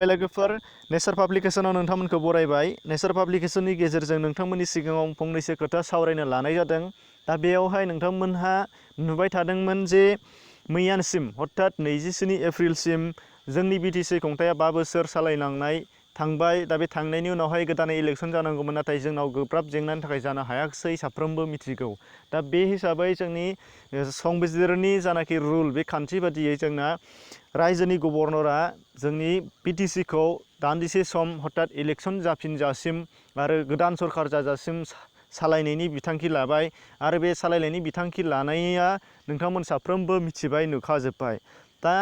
लोगोफोर नेचार पाब्लिकेशनाव नोंथांमोनखौ बरायबाय। नेचार पाब्लिकेशननि गेजेरजों नोंथांमोननि सिगाङाव फंनैसो खोथा सावरायनो लानाय जादों। दा बेयावहाय नोंथांमोनहा नुबाय थादोंमोन जे मैयासिम अर्थात 24 एप्रिलसिम जोंनि बिटिसि खुंथाया 5 बोसोर सालायलांनाय थांबाय। दा बे थांनायनि उनावहाय गोदानै इलेक्सन जानांगौमोन, नाथाय जोंनाव गोब्राब जेंनानि थाखाय जानो हायाखिसै, साफ्रोमबो मिथिगौ। दा बे हिसाबै जोंनि संबिजिरनि जानाखि रुल, बे खान्थि बादियै जोंना रायजोनि गभर्नरा जोंनि बिटिसिखौ दान्दिसे सम हठात इलेक्सन जाफिनजासिम आरो गोदान सरकार जाजासिम सालायनायनि बिथांखि लाबाय। आरो बे सालायनायनि बिथांखि लानाया नोंथांमोन साफ्रोमबो मिथिबाय, नुखाजोब्बाय। दा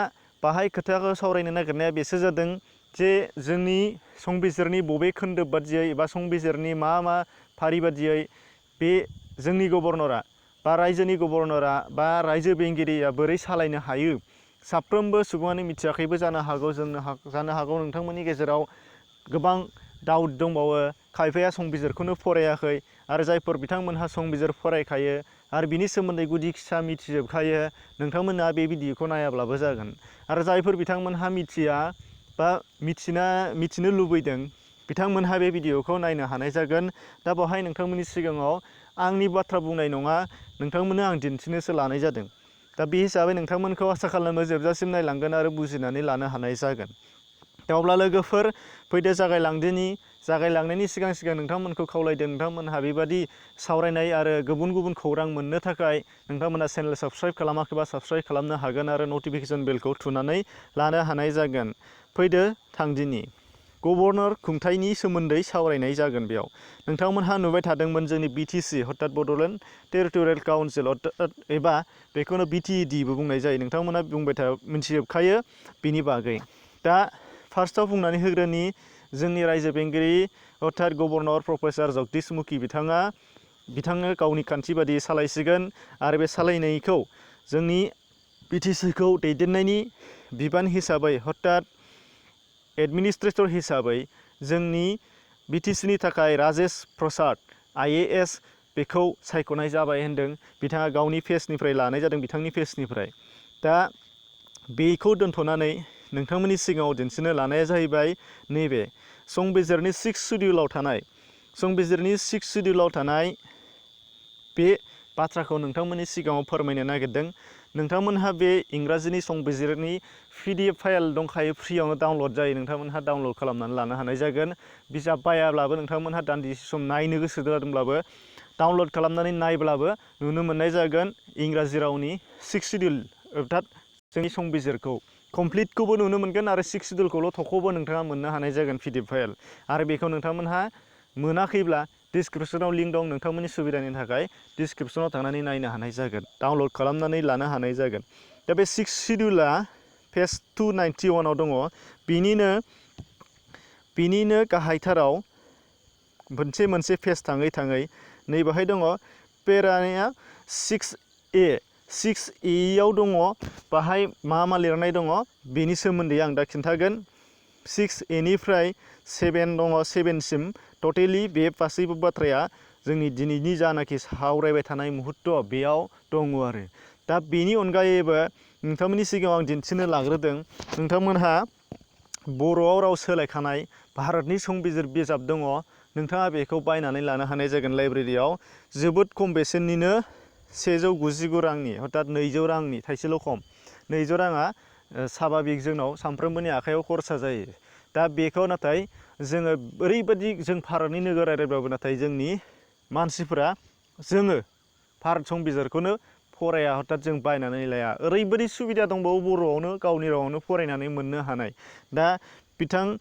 बाहाय खोथाखौ सावरायनो नागिरनाया बेसो जादों जे जोंनि संबिजिरनि बबे खोन्दोब बादियै एबा संबिजिरनि मा फारि बादियै बे जोंनि गभर्नरा बा रायजोनि गभर्नरा बा रायजो बेंगिरिया बोरै सालायनो हायो। साफ्रोमबो सुबुङानो मिथियाखैबो जानो हागौ, जानो हागौ नोंथांमोननि गेजेराव गोबां डाउट दंबावो, खायफाया संबिजिरखौनो फरायाखै आरो जायफोर बिथांमोनहा संबिजिर फरायखायो आरो बिनि सोमोन्दै गुदि खिसा मिथिजोबखायो, नोंथांमोना बे भिडिअखौ नायाब्लाबो जागोन। आरो जायफोर बिथांमोनहा मिथिया बा मिथिनो लुबैदों, बिथांमोनहा बे भिडिअखौ नायनो हानाय जागोन। दा बेवहाय नोंथांमोननि सिगाङाव आंनि बाथ्रा बुंनाय नङा, नोंथांमोननो आं दिन्थिनोसो लानाय जादों। दा बे हिसाबै नोंथांमोनखौ आसा खालामो जोबजासिम नायलांगोन आरो बुजिनानै लानो हानाय जागोन। दा अब्ला लोगोफोर फैदो जागायलांनायनि सिगां नोंथांमोनखौ खावलायदों, नोंथांमोनहा बेबादि सावरायनाय आरो गुबुन गुबुन खौरां मोननो थाखाय नोंथांमोना चेनेल साबस्क्राइब खालामाखैबा साबस्क्राइब खालामनो हागोन आरो नटिफिकेसन बेलखौ थुनानै लानो हानाय जागोन। फैदो थांदिनि गभर्नर खुंथायनि सोमोन्दै सावरायनाय जागोन। बेयाव नोंथांमोनहा नुबाय थादोंमोन जोंनि बिटिसि अर्थात बड'लेण्ड टेरिटरियेल काउन्सिल एबा बेखौनो बिटिएडिबो बुंनाय जायो। नोंथांमोना मिथिजोबखायो बिनि बागै। दा फार्स्टआव बुंनानै होग्रोनि जोंनि रायजो बेंगिरि अर्थात गभर्नर प्रफेसर जगदीश मुखी बिथाङा गावनि खान्थि बादियै सालायसिगोन आरो बे सालायनायखौ जोंनि बिटिसिखौ दैदेननायनि बिबान हिसाबै अर्थात एडमिनिस्ट्रेटर हिसाबै जोंनि बिटिसिनि थाखाय राजेश प्रसाद IAS बेखौ सायख'नाय जाबाय होनदों। बिथाङा गावनि पेजनिफ्राय लानाय जादों, बिथांनि पेजनिफ्राय। दा बेखौ दोनथ'नानै नोंथांमोननि सिगाङाव दिन्थिनो लानाया जाहैबाय नैबे संबिजिरनि 6 सिडिउलाव थानाय बे बाथ्राखौ नोंथांमोननि सिगाङाव फोरमायनो नागिरदों। नोंथांमोनहा बे इंराजिनि संबिजिरनि PDF फाइल दंखायो, फ्रियावनो डाउनलड जायो, नोंथांमोनहा डाउनलड खालामनानै लानो हानाय जागोन। बिजाब बायाब्लाबो नोंथांमोनहा दान्दिसे सम नायनो गोसो जादोंब्लाबो डाउनलड खालामनानै नायब्लाबो नुनो मोननाय जागोन इंराजि रावनि 6 सिडिउल अर्थात जोंनि संबिजिरखौ कमप्लिटखौबो नुनो मोनगोन आरो 6 सिडिउलखौल' थख'बो नोंथाङा मोननो हानाय जागोन PDF फाइल। आरो बेखौ नोंथांमोनहा मोनाखैब्ला डिसक्रिपसनाव लिंक दं, नोंथांमोननि सुबिदानि थाखाय डिसक्रिपसनाव थांनानै नायनो हानाय जागोन, डाउनलड खालामनानै लानो हानाय जागोन। दा बे 6 सिडिउला पेज 291 आव दङ। बिनिनो गाहायथाराव मोनसे पेज थाङै नै बाहाय दङ पेराया 6A आव दङ। बाहाय मा लिरनाय दङ बेनि सोमोन्दै आं दा खिन्थागोन। 6A निफ्राय 7 दङ, 7सिम टटेलि बे गासैबो बाथ्राया जोंनि दिनैनि जानाखि सावरायबाय थानाय मुहुर्त बेयाव दङ आरो। दा बेनि अनगायैबो नोंथांमोननि सिगाङाव आं दिन्थिनो लाग्रोदों, नोंथांमोनहा बर'आव राव सोलायखानाय भारतनि संबिजिर बिजाब दङ। नोंथाङा बेखौ बायनानै लानो हानाय जागोन लाइब्रेरियाव। जोबोद खम बेसेननिनो 199 रांनि अर्थात 200 रांनि, थाइसेल' खम। 200 राङा साभाबिक जोंनाव सानफ्रोमबोनि आखाइयाव खरसा जायो। दा बेखौ नाथाय जोङो ओरैबायदि जों भारतनि नोगोर रायज्लायब्लाबो नाथाय जोंनि मानसिफोरा जोङो भारत संबिजिरखौनो फराया, अर्थात जों बायनानै लाया। ओरैबायदि सुबिदा दंबावो बर'आवनो गावनि रावावनो फरायनानै मोननो हानाय। दा बिथां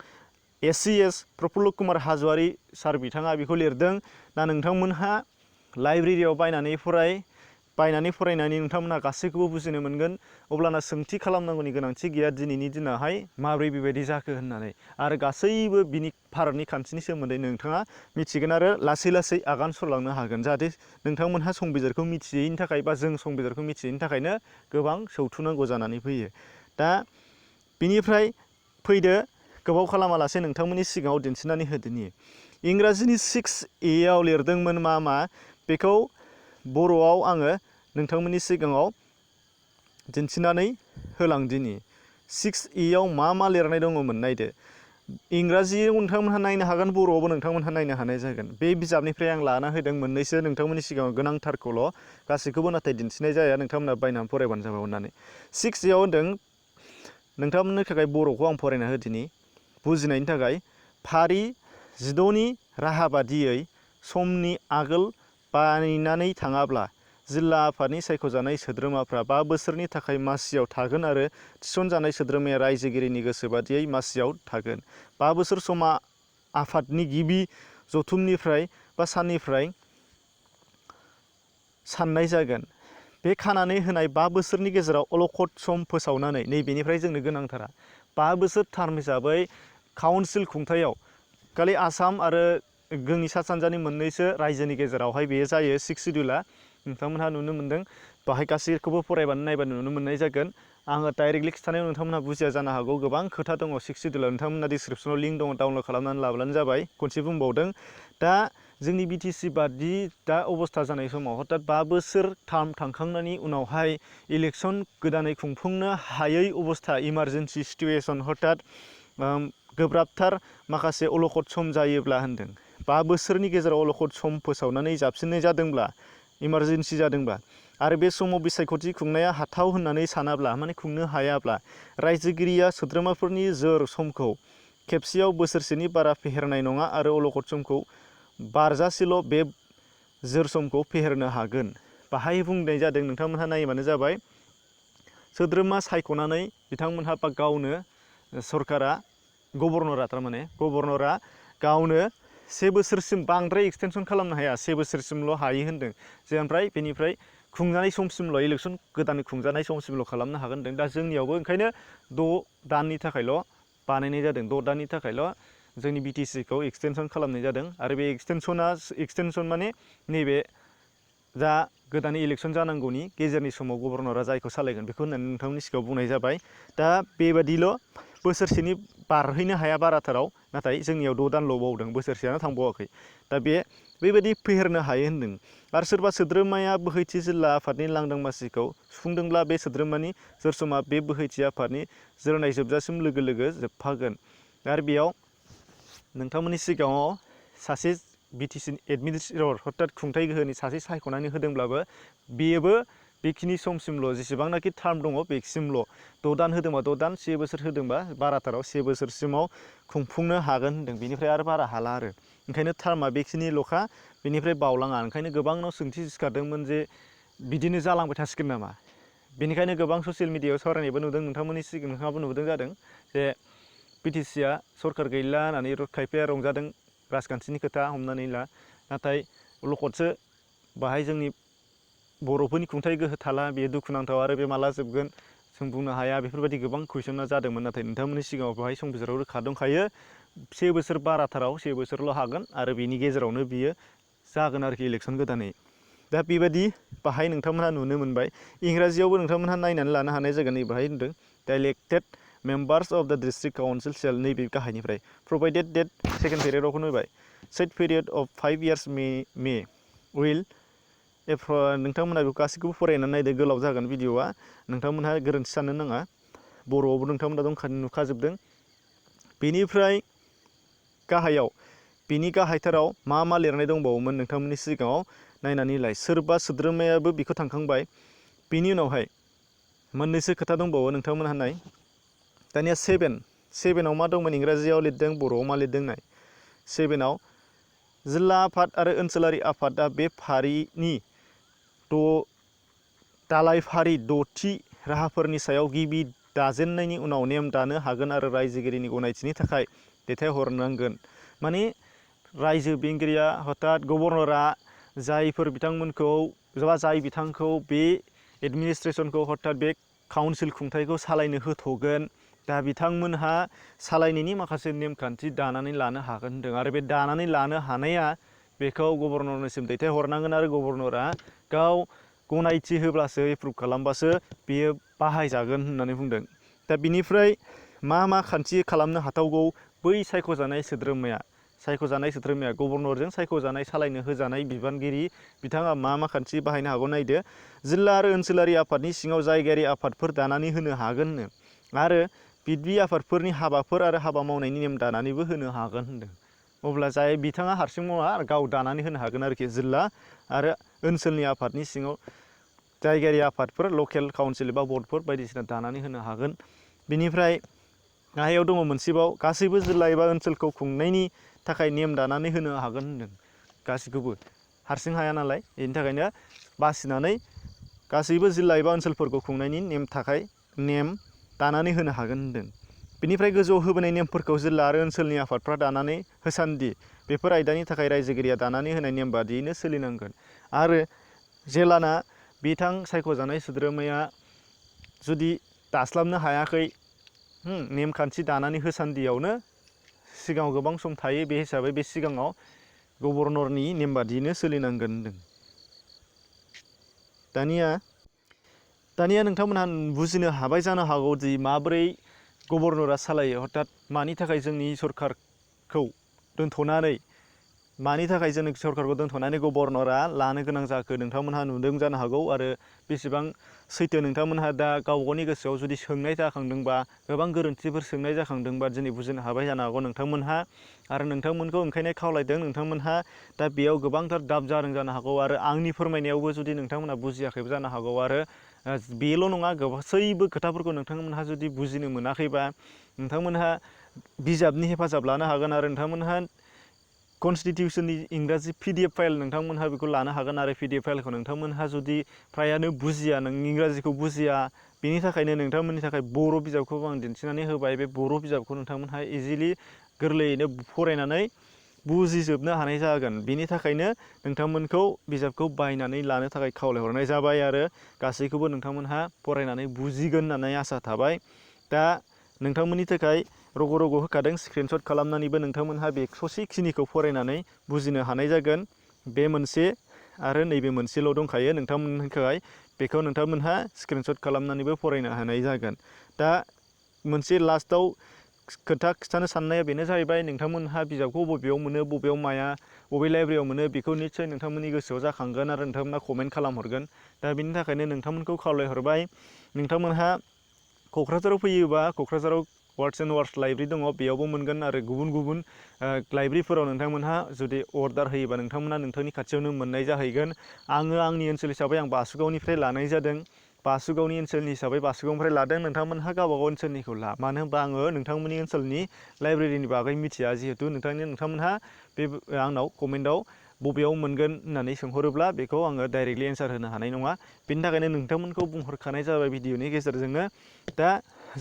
SCS प्रफुल्ल कुमार हाज'वारि सार बिथाङा बेखौ लिरदों। दा नोंथांमोनहा लाइब्रेरियाव बायनानै फरायनानै नोंथांमोनहा गासैखौबो बुजिनो मोनगोन। अब्लाना सोंथि खालामनांगौनि गोनांथि गैया दिनैनि दिनावहाय माब्रै बेबायदि जाखो होननानै। आरो गासैबो बिनि भारतनि खान्थिनि सोमोन्दै नोंथाङा मिथिगोन आरो लासै आगान सुरलांनो हागोन। जाहाथे नोंथांमोनहा संबिजिरखौ मिथियैनि थाखाय बा जों संबिजिरखौ मिथियैनि थाखायनो गोबां सौथुनांगौ जानानै फैयो। दा बिनिफ्राय फैदो गोबाव खालामालासे नोंथांमोननि सिगाङाव दिन्थिनानै होदोनि इंराजिनि 6A आव लिरदोंमोन मा बेखौ बर'आव आङो नोंथांमोननि सिगाङाव दिन्थिनानै होलांदिनि। 6A आव मा लिरनाय दङमोन नायदो। इंराजियाव नोंथांमोनहा नायनो हागोन, बर'आवबो नोंथांमोनहा नायनो हानाय जागोन। बे बिजाबनिफ्राय आं लाना होदों मोननैसो नोंथांमोननि सिगाङाव गोनांथारखौल', गासैखौबो नाथाय दिन्थिनाय जाया, नोंथांमोनहा बायनानै फरायबानो जाबाय अननानै। 6 होनदों नोंथांमोननि थाखाय बर'खौ आं फरायना होदिनि बुजिनायनि थाखाय। फारि 16नि राहा बादियै समनि आगोल बानायनानै थाङाब्ला जिल्ला आफादनि सायख'जानाय सोद्रोमाफ्रा 5 बोसोरनि थाखाय मासियाव थागोन आरो थिसनजानाय सोद्रोमाया रायजोगिरिनि गोसो बादियै मासियाव थागोन। 5 बोसोर समा आफादनि गिबि जथुमनिफ्राय बा साननिफ्राय साननाय जागोन। बे खानानै होनाय 5 बोसोरनि गेजेराव अलखद सम फोसावनानै, नैबेनिफ्राय जोंनो गोनांथारा 5 बोसोर टार्म हिसाबै काउन्सिल खुंथायाव खालि आसाम आरो जोंनि सा सानजानि मोननैसो रायजोनि गेजेरावहाय बेयो जायो। 6 सिडिउला नोंथांमोनहा नुनो मोन्दों, बाहाय गासैखौबो फरायबानो नायबानो नुनो मोननाय जागोन। आङो डाइरेक्टलि खिथानायाव नोंथांमोनहा बुजिया जानो हागौ, गोबां खोथा दङ 6 सिडिउलाव। नोंथांमोनहा डिसक्रिपसनाव लिंक दङ, डाउनलड खालामनानै लाब्लानो जाबाय। खनसे बुंबावदों, दा जोंनि बिटिसि बादि दा अबस्था जानाय समाव हथात 5 बोसोर टार्म थांखांनायनि उनावहाय इलेक्सन गोदानै खुंफुंनो हायै अबस्था, इमारजेन्सि सिटुएसन, हथात गोब्राबथार माखासे अलखद सम जायोब्ला होनदों, 5 बोसोरनि गेजेराव अलखद सम फोसावनानै जाबसिननाय जादोंब्ला, इमारजेन्सि जादोंब्ला, आरो बे समाव बिसायख'थि खुंनाया हाथाव होननानै सानाब्ला, माने खुंनो हायाब्ला, रायजोगिरिया सोद्रोमाफोरनि जोर समखौ खेबसेयाव बोसोरसेनि बारा फेहेरनाय नङा आरो अलखद समखौ बारजासेल' बे जोर समखौ फेहेरनो हागोन। बाहाय बुंनाय जादों, नोंथांमोनहा नायबानो जाबाय, सोद्रोमा सायख'नानै बिथांमोनहा गावनो सरकारा, गभर्नरा थारमाने गभर्नरा गावनो 1 बोसोरसिम बांद्राय एक्सटेनसन खालामनो हाया, 1 बोसोरसिमल' हायो होनदों। जे ओमफ्राय बेनिफ्राय खुंजानाय समसिमल', इलेक्सन गोदान खुंजानाय समसिमल' खालामनो हागोन होनदों। दा जोंनियावबो ओंखायनो 6 दाननि थाखायल' बानायनाय जादों, 6 दाननि थाखायल' जोंनि बिटिसिखौ एक्सटेनसन खालामनाय जादों। आरो बे एक्सटेनसन माने नैबे दा गोदानै इलेक्सन जानांगौनि गेजेरनि समाव गभर्नरा जायखौ सालायगोन बेखौ होननानै नोंथांमोननि सिगाङाव बुंनाय जाबाय। दा बेबादिल' बोसोरसेनि बारहैनो हाया बाराथाराव, नाथाय जोंनियाव 6 दानल' बावदों, बोसोरसेयानो थांबावाखै। दा बेबायदि फेहेरनो हायो होनदों। आरो सोरबा सोद्रोमाया बोहैथि जिल्ला आफादनि लांदां मासिखौ सुफुंदोंब्ला बे सोद्रोमानि जोरसमा बे बोहैथि आफादनि जोरनाय जोबजासिम लोगो लोगो जोबफागोन। आरो बेयाव नोंथांमोननि सिगाङाव सासे बिटिसि एडमिनिस्ट्रेटर, हथात खुंथाय गोहोनि सासे सायख'नानै होदोंब्लाबो बेबो बेखिनि समसिमल', जेसेबांनाखि टार्म दङ बेसिमल'। 6 दान होदोंबा 6 दान, 1 बोसोर होदोंबा बाराथाराव 1 बोसोरसिमाव खुंफुंनो हागोन होनदों। बेनिफ्राय आरो बारा हाला आरो। ओंखायनो टार्मा बेखिनिल'खा, बेनिफ्राय बावलाङा। ओंखायनो गोबांनाव सोंथि सिखारदोंमोन जे बिदिनो जालांबाय थासिगोन नामा? बेनिखायनो गोबां ससियेल मिडियायाव सावरायनायबो नुदों, नोंथाङाबो नुदों जादों, जे बिटिसिया सरकार गैला होननानै खायफाया रंजादों, राजखान्थिनि खोथा हमनानै ला, नाथाय अलखदसो बाहाय जोंनि बर'फोरनि खुंथाय गोहो थाला, बेयो दुखुनांथाव। आरो बे माला जोबगोन जों बुंनो हाया, बेफोरबायदि गोबां कुइसना जादोंमोन। नाथाय नोंथांमोननि सिगाङाव बेहाय संबिजिराव रोखा दंखायो, 1 बोसोर बाराथाराव 1 बोसोरल' हागोन आरो बेनि गेजेरावनो बियो जागोन आरोखि इलेक्सन गोदानै। दा बेबायदि बाहाय नोंथांमोनहा नुनो मोनबाय। इंराजियावबो नोंथांमोनहा नायनानै लानो हानाय जागोन। नै बाहाय होनदों, दा इलेक्टेड मेम्बार्स अफ द डिस्ट्रिक्ट काउन्सिल सेल, नैबे गाहायनिफ्राय प्रभाइडेड डेट, सेकेन्ड पेरियडआवखौ होबाय, set period of 5 years May will नोंथांमोनहा बेखौ गासैखौबो फरायनानै नायदो, गोलाव जागोन भिडिअआ, नोंथांमोनहा गोरोन्थि साननो नाङा, बर'आवबो नोंथांमोनहा नुखाजोबदों। बेनिफ्राय गाहायाव, बिनि गाहायथाराव मा लिरनाय दंबावोमोन नोंथांमोननि सिगाङाव नायनानै लाय। सोरबा सोद्रोमायाबो बेखौ थांखांबाय। बेनि उनावहाय मोननैसो खोथा दंबावो, नोंथांमोनहा नाय। दानिया 7आव मा दंमोन? इंराजियाव लिरदों, बर'आव मा लिरदों नाय। 7आव जिल्ला आफाद आरो ओनसोलारि आफादा बे फारिनि दालाय फारि 6थि राहाफोरनि सायाव गिबि दाजेननायनि उनाव नेम दानो हागोन आरो रायजोगिरिनि गनायथिनि थाखाय दैथायहरनांगोन। माने रायजो बेंगिरिया, हथात गभर्नरा जायफोर बिथांमोनखौ जाय बिथांखौ बे एडमिनिस्ट्रेसनखौ, हथात बे काउन्सिल खुंथायखौ सालायनो होथ'गोन, दा बिथांमोनहा सालायनायनि माखासे नेमखान्थि दानानै लानो हागोन होनदों। आरो बे दानानै लानो हानाया बेखौ गभर्नरनिसिम दैथायहरनांगोन आरो गभर्नरा गाव गनायथि होब्लासो, एप्रुभ खालामबासो बेयो बाहायजागोन होननानै बुंदों। दा बिनिफ्राय मा खान्थि खालामनो हाथावगौ? बै सायख'जानाय सोद्रोमाया गभर्नरजों सायख'जानाय, सालायनो होजानाय बिबानगिरि, बिथाङा मा खान्थि बाहायनो हागौ नायदो। जिल्ला आरो ओनसोलारि आफादनि सिङाव जायगायारि आफादफोर दानानै होनो हागोननो। आरो बिदि आफादफोरनि हाबाफोर आरो हाबा मावनायनि नेम दानानैबो होनो हागोन होनदों। अब्ला जाय बिथाङा हारसिं मावा गाव दानानै होनो हागोन आरोखि जिल्ला आरो ओनसोलनि आफादनि सिङाव जायगायारि आफादफोर लकेल काउन्सिल एबा बर्डफोर बायदिसिना दानानै होनो हागोन। बिनिफ्राय गाहायाव दङ मोनसेबाव गासैबो जिल्ला एबा ओनसोलखौ खुंनायनि थाखाय नेम दानानै होनो हागोन होनदों। गासैखौबो हारसिं हाया नालाय बेनि थाखायनो बासिनानै गासैबो जिल्ला एबा ओनसोलफोरखौ खुंनायनि नेम दानानै होनो हागोन होनदों। बेनिफ्राय गोजौआव होबोनाय नेमफोरखौ जिल्ला आरो ओनसोलनि आफादफ्रा दानानै होसान्दि बेफोर आयदानि थाखाय रायजोगिरिया दानानै होनाय नेम बादियैनो सोलिनांगोन। आरो जेलाना बिथां सायख'जानाय सोद्रोमाया जुदि दास्लाबनो हायाखै नेमखान्थि दानानै होसान्दियावनो सिगाङाव गोबां सम थायो, बे हिसाबै बे सिगाङाव गभर्नरनि नेम बादियैनो सोलिनांगोन होनदों। दानिया नोंथांमोनहा बुजिनो हाबाय जानो हागौ दि माबोरै गभर्नरा सालायो, हथात मानि थाखाय जोंनि सरकारखौ दोनथ'नानै गभर्नरा लानो गोनां जाखो नोंथांमोनहा नुदों जानो हागौ। आरो बेसेबां सैथो नोंथांमोनहा दा गाव गावनि गोसोआव जुदि सोंनाय जाखांदोंबा, गोबां गोरोन्थिफोर सोंनाय जाखांदोंबा दिनै बुजिनो हाबाय जानो हागौ नोंथांमोनहा। आरो नोंथांमोनखौ ओंखायनो खावलायदों, नोंथांमोनहा दा बेयाव गोबांथार दाब जादों जानो हागौ। आरो आंनि फोरमायनायावबो जुदि नोंथांमोनहा बुजियाखैबो जानो हागौ। आरो बेल' नङा, गासैबो खोथाफोरखौ नोंथांमोनहा जुदि बुजिनो मोनाखैबा नोंथांमोनहा बिजाबनि हेफाजाब लानो हागोन। आरो नोंथांमोनहा कनस्टिटिउसननि इंराजि PDF फाइल नोंथांमोनहा बेखौ लानो हागोन। आरो PDF फाइलखौ नोंथांमोनहा जुदि फ्रायानो बुजिया, नों इंराजिखौ बुजिया, बेनि थाखायनो नोंथांमोननि थाखाय बर' बिजाबखौबो आं दिन्थिनानै होबाय। बे बर' बिजाबखौ नोंथांमोनहा इजिलि गोरलैयैनो फरायनानै बुजिजोबनो हानाय जागोन। बेनि थाखायनो नोंथांमोनखौ बिजाबखौ बायनानै लानो थाखाय खावलायहरनाय जाबाय। आरो गासैखौबो नोंथांमोनहा फरायनानै बुजिगोन होननानै आसा थाबाय। दा नोंथांमोननि थाखाय रग' रग' होखादों, स्क्रिनशट खालामनानैबो नोंथांमोनहा बे ससेखिनिखौ फरायनानै बुजिनो हानाय जागोन। बे मोनसे आरो नैबे मोनसेल' दंखायो नोंथांमोननि थाखाय, बेखौ नोंथांमोनहा स्क्रिनशट खालामनानैबो फरायनो हानाय जागोन। दा मोनसे लास्टआव खोथा खिन्थानो साननाया बेनो जाहैबाय, नोंथांमोनहा बिजाबखौ बबेयाव मोनो, बबेयाव माया, बबे लाइब्रेरियाव मोनो, बेखौ निस्सय नोंथांमोननि गोसोआव जाखांगोन आरो नोंथांमोनहा कमेन्ट खालामहरगोन। दा बेनि थाखायनो नोंथांमोनखौ खावलायहरबाय, नोंथांमोनहा क'क्राझाराव फैयोबा क'क्राझाराव वार्डस एन्ड वार्डस लाइब्रेरि दङ, बेयावबो मोनगोन। आरो गुबुन गुबुन लाइब्रेरिफोराव नोंथांमोनहा जुदि अर्डार होयोबा नोंथांमोनहा नोंथांनि खाथियावनो मोननाय जाहैगोन। आङो आंनि ओनसोल हिसाबै आं बासुगावनिफ्राय लानाय जादों। बासुगावनि ओनसोलनि हिसाबै बासुगावनिफ्राय लादों। नोंथांमोनहा गावबागाव ओनसोलनिखौ ला, मानो होनबा आङो नोंथांमोननि ओनसोलनि लाइब्रेरिनि बागै मिथिया। जिहेथु नोंथांमोनहा बे आंनाव कमेन्टआव बबेयाव मोनगोन होननानै सोंहरोब्ला बेखौ आङो डाइरेक्टलि एन्सार होनो हानाय नङा। बेनि थाखायनो नोंथांमोनखौ बुंहरखानाय जाबाय भिडिअनि गेजेरजोंनो। दा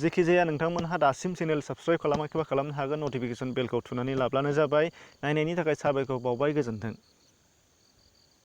जेखिजाया नोंथांमोनहा दासिम चेनेल साबस्क्राइब खालामाखैबा खालामनो हागोन, नटिफिकेसन बेलखौ थुनानै लाब्लानो जाबाय। नायनायनि थाखाय साबायखर बावबाय, गोजोन्थों।